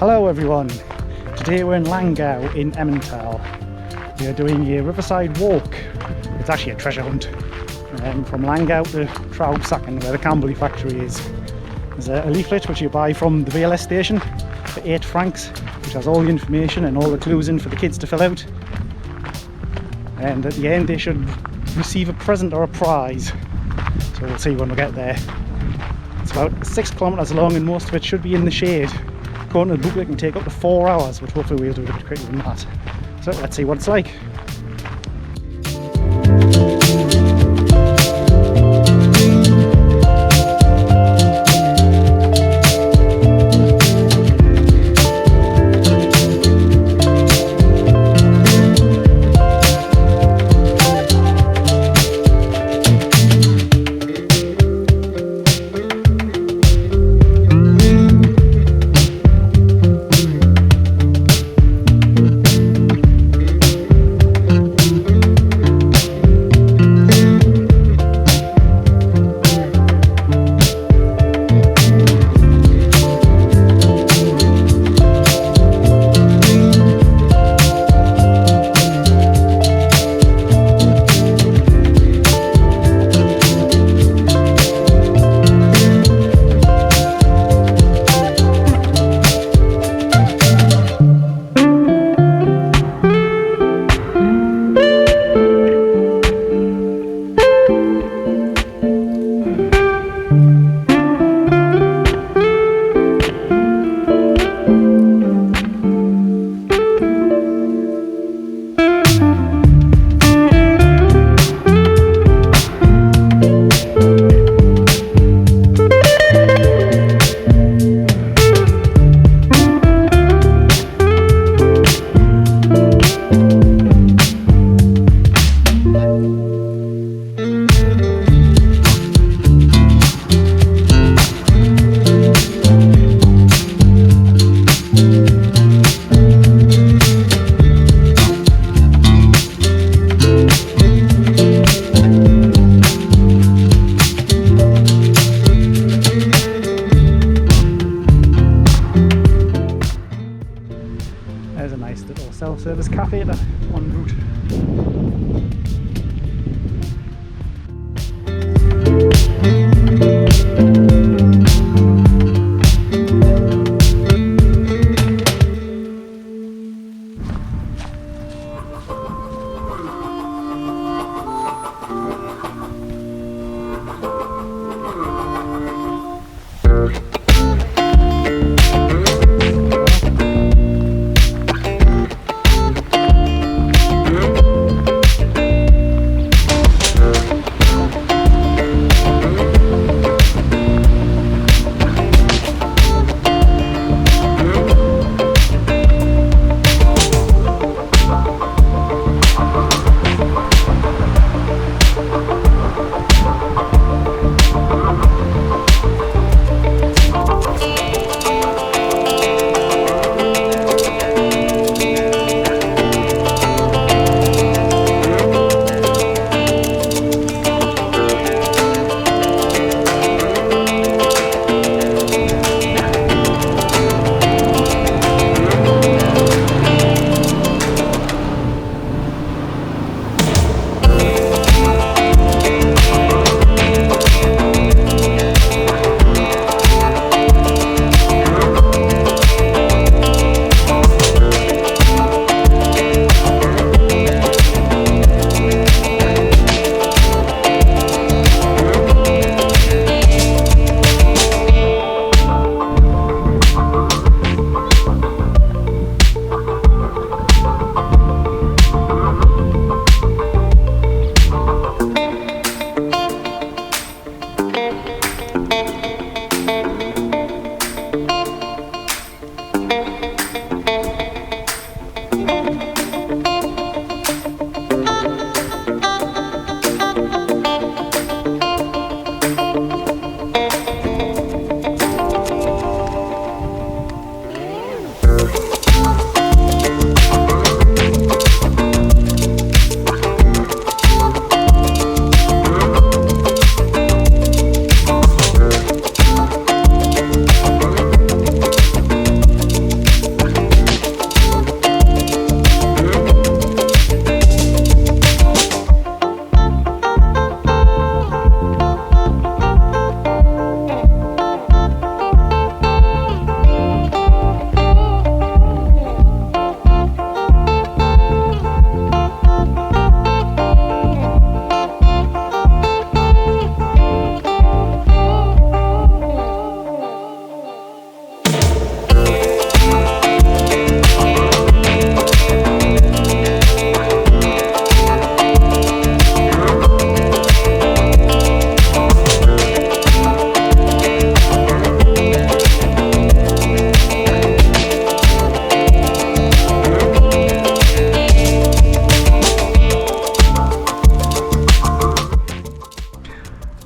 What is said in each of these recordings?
Hello everyone, today we're in Langnau in Emmental. We are doing a riverside walk. It's actually a treasure hunt from Langnau to Trubschachen, where the Kambly factory is. There's a leaflet which you buy from the VLS station for 8 francs, which has all the information and all the clues in for the kids to fill out. And at the end they should receive a present or a prize. So we'll see when we get there. It's about 6 kilometers long and most of it should be in the shade. According to the booklet, it can take up to 4 hours, but hopefully we'll do it a bit quicker than that. So let's see what it's like. There's a nice little self-service cafe there en route.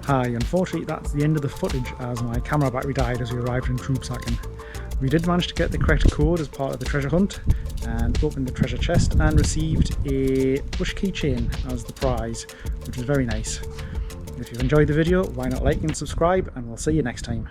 Hi, unfortunately that's the end of the footage as my camera battery died as we arrived in Trubschachen. We did manage to get the correct code as part of the treasure hunt and opened the treasure chest and received a bush keychain as the prize, which was very nice. If you've enjoyed the video, why not like and subscribe, and we'll see you next time.